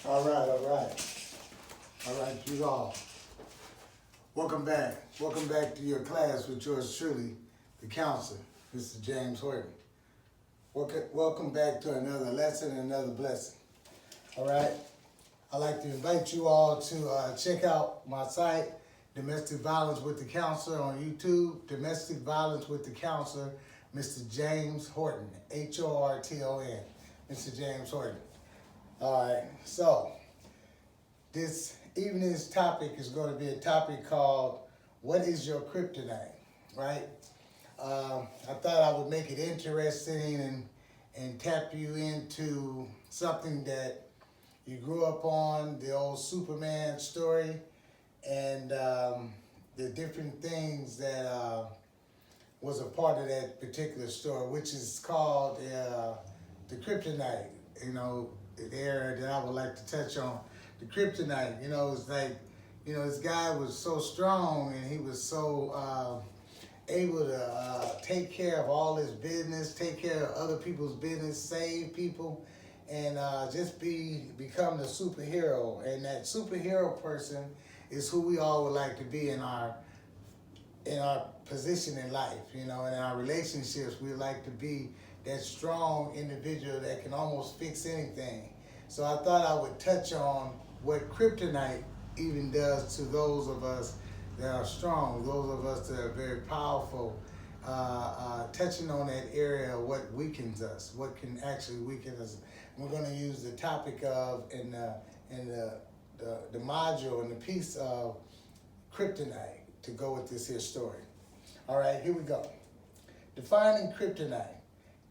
All right, all right. All right, you all. Welcome back. Welcome back to your class with yours truly, the counselor, Mr. James Horton. Welcome back to another lesson and another blessing. All right. I'd like to invite you all to check out my site, Domestic Violence with the Counselor on YouTube. Domestic Violence with the Counselor, Mr. James Horton, Horton, Mr. James Horton. All right, so this evening's topic is going to be a topic called, what is your kryptonite, right? I thought I would make it interesting and tap you into something that you grew up on, the old Superman story, and the different things that was a part of that particular story, which is called the Kryptonite. You know, the area that I would like to touch on. The Kryptonite, you know, it's like, you know, this guy was so strong and he was so able to take care of all his business, take care of other people's business, save people, and just become the superhero. And that superhero person is who we all would like to be in our position in life. You know, in our relationships, we like to be that strong individual that can almost fix anything. So I thought I would touch on what kryptonite even does to those of us that are strong, those of us that are very powerful, touching on that area of what weakens us, what can actually weaken us. We're going to use the topic of in the module and the piece of kryptonite to go with this here story. All right, here we go. Defining kryptonite.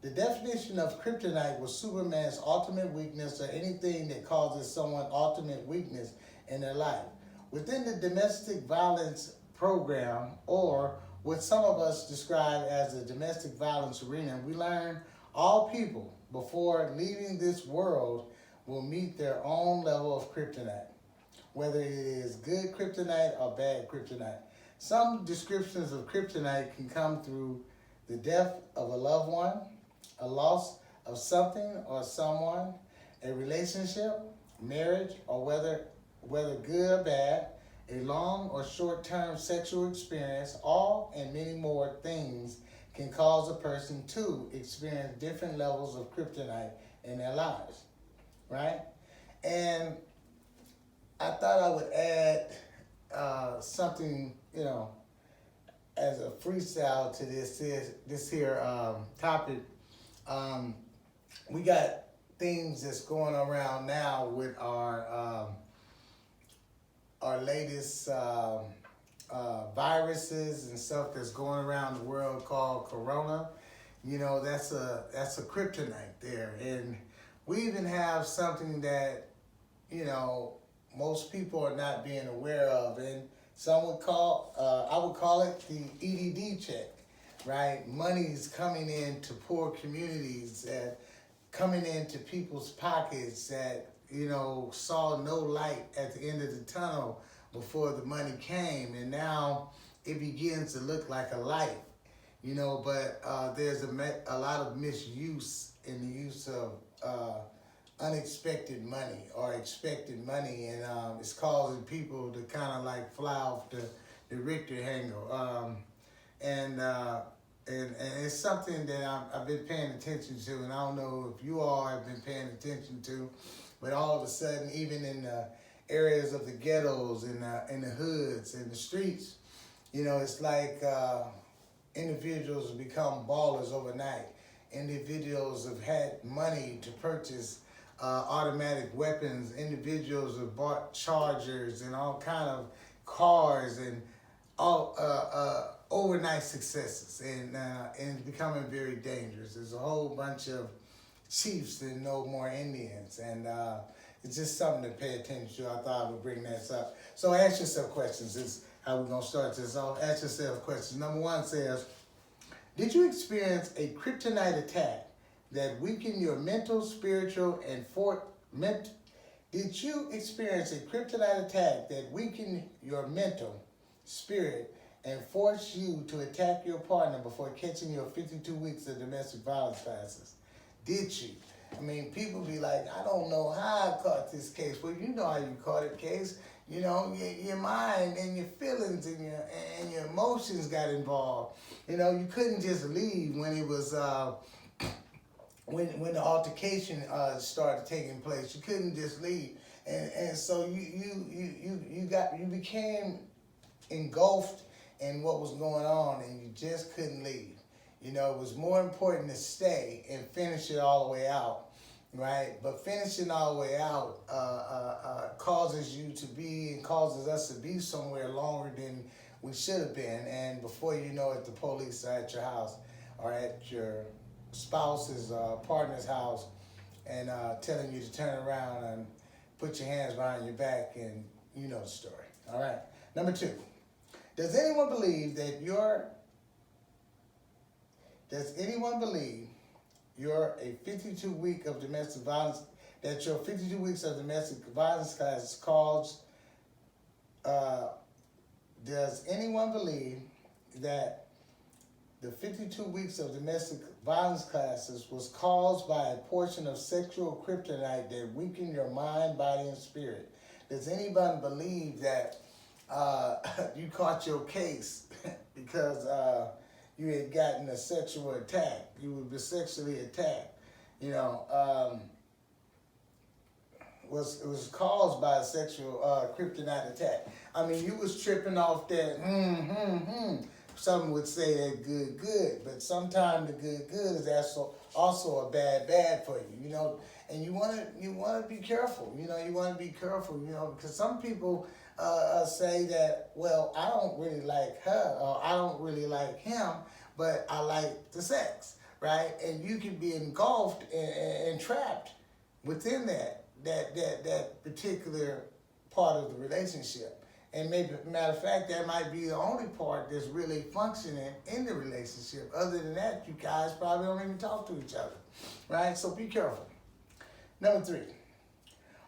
The definition of kryptonite was Superman's ultimate weakness or anything that causes someone ultimate weakness in their life. Within the domestic violence program, or what some of us describe as the domestic violence arena, we learn all people before leaving this world will meet their own level of kryptonite, whether it is good kryptonite or bad kryptonite. Some descriptions of kryptonite can come through the death of a loved one, a loss of something or someone, a relationship, marriage, or whether good or bad, a long or short-term sexual experience, all and many more things can cause a person to experience different levels of kryptonite in their lives, right? And I thought I would add something, you know, as a freestyle to this here topic. We got things that's going around now with our latest viruses and stuff that's going around the world called Corona. You know, that's a kryptonite there, and we even have something that, you know, most people are not being aware of, and some would call I would call it the EDD check. Right, money's coming into poor communities, that coming into people's pockets that, you know, saw no light at the end of the tunnel before the money came, and now it begins to look like a light, you know. But there's a lot of misuse in the use of unexpected money or expected money, and it's causing people to kind of like fly off the Richter handle. And it's something that I've been paying attention to, and I don't know if you all have been paying attention to, but all of a sudden, even in the areas of the ghettos, in the hoods, in the streets, you know, it's like individuals become ballers overnight. Individuals have had money to purchase automatic weapons. Individuals have bought chargers and all kind of cars and all overnight successes, and it's becoming very dangerous. There's a whole bunch of chiefs and no more Indians, and it's just something to pay attention to. I thought I would bring that up. So ask yourself questions. This is how we're going to start this off. Ask yourself questions. Number one says, did you experience a kryptonite attack that weakened your mental, spiritual, and Did you experience a kryptonite attack that weakened your mental, spirit, and forced you to attack your partner before catching your 52 weeks of domestic violence classes? Did you? I mean, people be like, I don't know how I caught this case. Well, you know how you caught a case. You know, your mind and your feelings and your emotions got involved. You know, you couldn't just leave when it was when the altercation started taking place. You couldn't just leave, and so you became engulfed in what was going on, and you just couldn't leave. You know, it was more important to stay and finish it all the way out, right? But finishing all the way out causes you to be and causes us to be somewhere longer than we should have been. And before you know it, the police are at your house or at your spouse's partner's house and telling you to turn around and put your hands behind your back, and you know the story. All right. Number 2. Does anyone believe you're a 52 week of domestic violence, that your 52 weeks of domestic violence class caused, does anyone believe that the 52 weeks of domestic violence classes was caused by a portion of sexual kryptonite that weakened your mind, body, and spirit? Does anyone believe that you caught your case because you had gotten a sexual attack? You were sexually attacked. You know, it was caused by a sexual kryptonite attack. I mean, you was tripping off that Some would say that good, but sometimes the good is also a bad for you, you know. And you wanna be careful, you know. You wanna be careful, you know, because some people say that, well, I don't really like her or I don't really like him, but I like the sex, right? And you can be engulfed and trapped within that particular part of the relationship. And maybe, matter of fact, that might be the only part that's really functioning in the relationship. Other than that, you guys probably don't even talk to each other, right? So be careful. Number 3,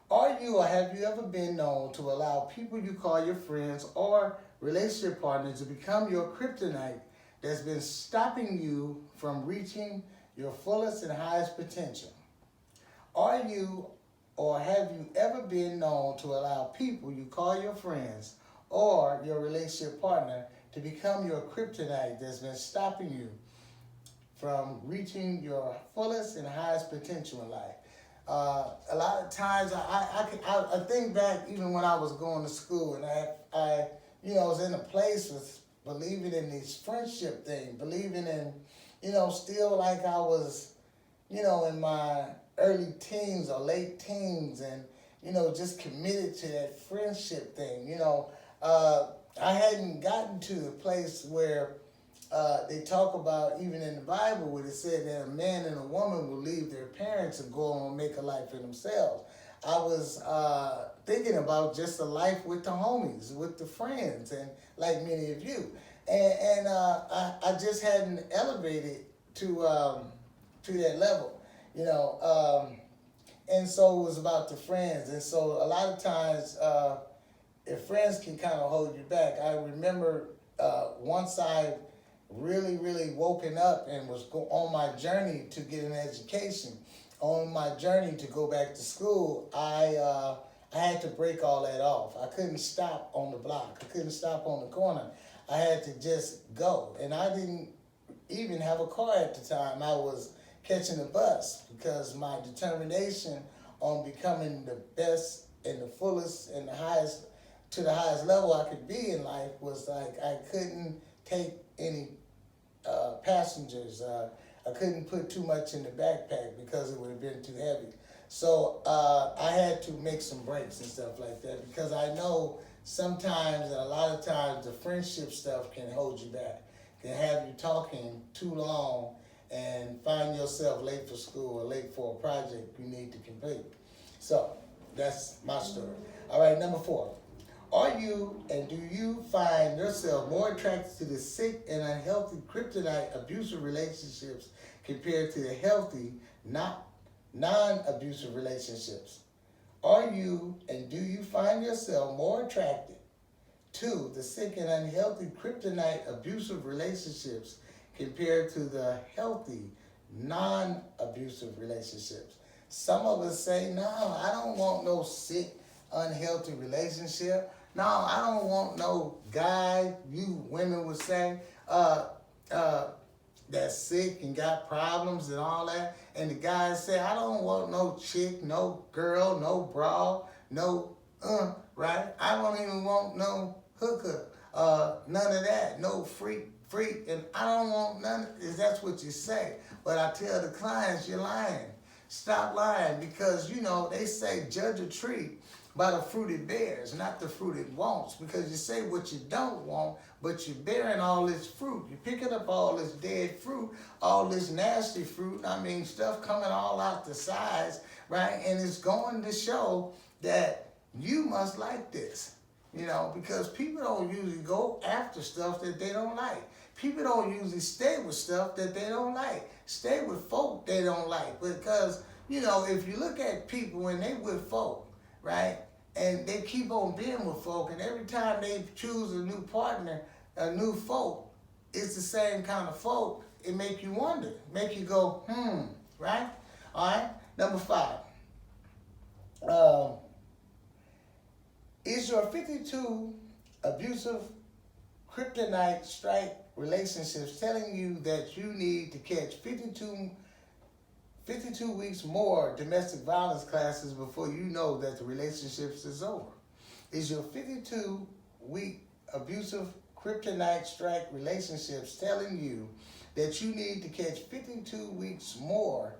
are you or have you ever been known to allow people you call your friends or relationship partners to become your kryptonite that's been stopping you from reaching your fullest and highest potential? Are you or have you ever been known to allow people you call your friends or your relationship partner to become your kryptonite that's been stopping you from reaching your fullest and highest potential in life? A lot of times, I think back even when I was going to school, and I was in a place with believing in this friendship thing, believing in, still like I was, in my early teens or late teens, and just committed to that friendship thing. I hadn't gotten to the place where they talk about, even in the Bible, where it said that a man and a woman will leave their parents and go on and make a life for themselves. I was thinking about just a life with the homies, with the friends, and like many of you, and I just hadn't elevated to that level. And so it was about the friends. And so a lot of times, if friends can kind of hold you back, I remember once I really woken up and was on my journey to get an education, on my journey to go back to school, I had to break all that off. I couldn't stop on the block. I couldn't stop on the corner. I had to just go. And I didn't even have a car at the time. I was catching a bus because my determination on becoming the best and the fullest and the highest level I could be in life was like I couldn't take any passengers. I couldn't put too much in the backpack because it would have been too heavy. So I had to make some breaks and stuff like that, because I know sometimes and a lot of times the friendship stuff can hold you back, can have you talking too long and find yourself late for school or late for a project you need to complete. So that's my story. All right, number 4. Are you and do you find yourself more attracted to the sick and unhealthy kryptonite abusive relationships compared to the healthy, non-abusive relationships? Are you and do you find yourself more attracted to the sick and unhealthy kryptonite abusive relationships compared to the healthy, non-abusive relationships? Some of us say, no, I don't want no sick, unhealthy relationship. No, I don't want no guy, you women would say, uh, that's sick and got problems and all that. And the guys say, I don't want no chick, no girl, no bra, no, right? I don't even want no hooker, none of that, no freak. And I don't want none, that's what you say. But I tell the clients, you're lying. Stop lying, because, you know, they say judge a tree by the fruit it bears, not the fruit it wants. Because you say what you don't want, but you're bearing all this fruit. You're picking up all this dead fruit, all this nasty fruit. I mean, stuff coming all out the sides, right? And it's going to show that you must like this, you know, because people don't usually go after stuff that they don't like. People don't usually stay with stuff that they don't like. Stay with folk they don't like. Because, you know, if you look at people when they with folk, right, and they keep on being with folk, and every time they choose a new partner, a new folk, it's the same kind of folk, it make you wonder, make you go, right? All right, number 5. Is your 52 abusive Kryptonite strike relationships telling you that you need to catch 52 weeks more domestic violence classes before you know that the relationship is over? Is your 52-week abusive Kryptonite strike relationships telling you that you need to catch 52 weeks more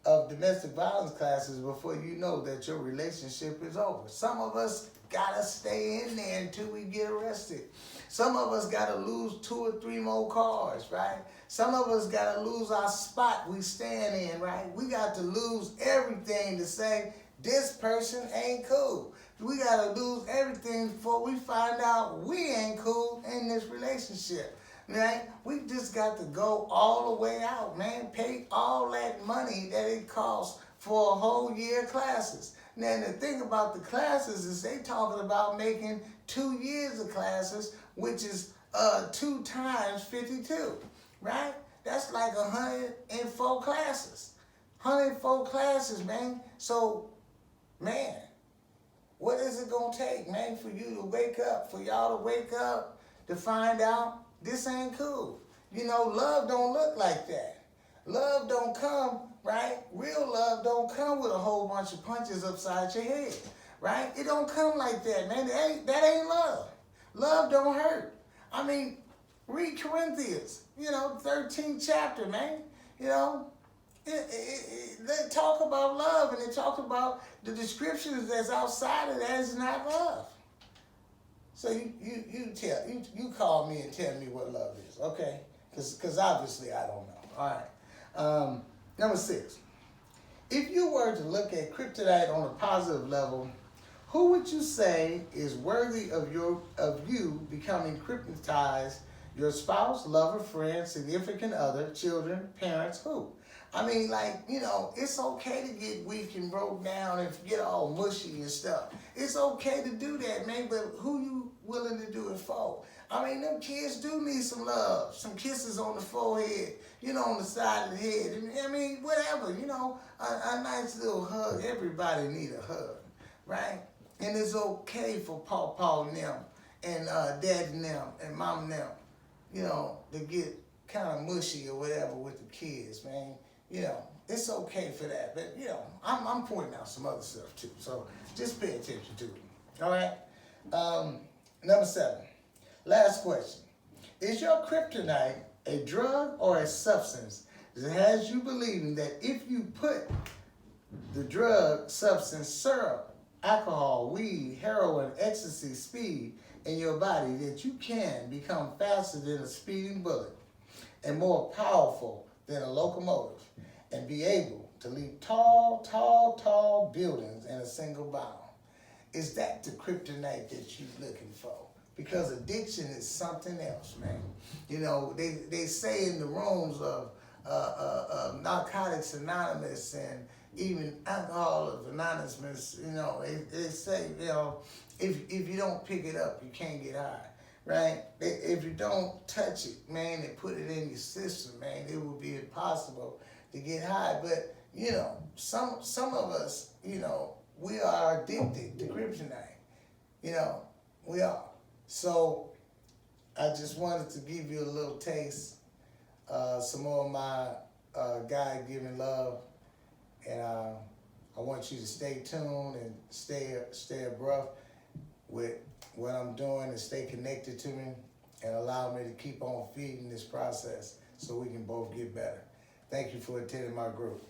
of domestic violence classes before you know that your relationship is over? Some of us gotta stay in there until we get arrested. Some of us gotta lose 2 or 3 more cars, right? Some of us gotta lose our spot we stand in, right? We got to lose everything to say this person ain't cool. We gotta lose everything before we find out we ain't cool in this relationship, right? We just got to go all the way out, man. Pay all that money that it costs for a whole year of classes. Now, the thing about the classes is they talking about making 2 years of classes, which is 2 times 52, right? That's like 104 classes. 104 classes, man. So, man, what is it gonna take, man, for you to wake up, for y'all to wake up to find out this ain't cool? You know, love don't look like that. Love don't come, right? Real love don't come with a whole bunch of punches upside your head, right? It don't come like that, man. That ain't love. Love don't hurt. I mean, read Corinthians, you know, 13th chapter, man. You know, they talk about love, and they talk about the descriptions that's outside of that is not love. So you call me and tell me what love is, okay? Because obviously I don't know. All right. Number 6. If you were to look at Kryptonite on a positive level, who would you say is worthy of you becoming kryptonitized? Your spouse, lover, friend, significant other, children, parents, who? I mean, like, you know, it's okay to get weak and broke down and get all mushy and stuff. It's okay to do that, man, but who you willing to do it for? I mean, them kids do need some love, some kisses on the forehead, you know, on the side of the head. And, I mean, whatever, you know, a nice little hug. Everybody need a hug, right? And it's okay for Paw and them and Dad and them and Mom and them, you know, to get kind of mushy or whatever with the kids, man. You know, it's okay for that. But, you know, I'm pointing out some other stuff too. So just pay attention to it. All right? Number 7. Last question. Is your kryptonite a drug or a substance that has you believing that if you put the drug, substance, syrup, alcohol, weed, heroin, ecstasy, speed in your body, that you can become faster than a speeding bullet and more powerful than a locomotive and be able to leap tall, tall, tall buildings in a single bound? Is that the kryptonite that you're looking for? Because addiction is something else, man. You know, they say in the rooms of Narcotics Anonymous and even Alcoholics Anonymous, you know, they say, you know, if you don't pick it up, you can't get high, right? If you don't touch it, man, and put it in your system, man, it will be impossible to get high. But you know, some of us, you know, we are addicted to kryptonite. You know, we are. So I just wanted to give you a little taste, some more of my God given love, and I want you to stay tuned and stay abreast with what I'm doing and stay connected to me and allow me to keep on feeding this process so we can both get better. Thank you for attending my group.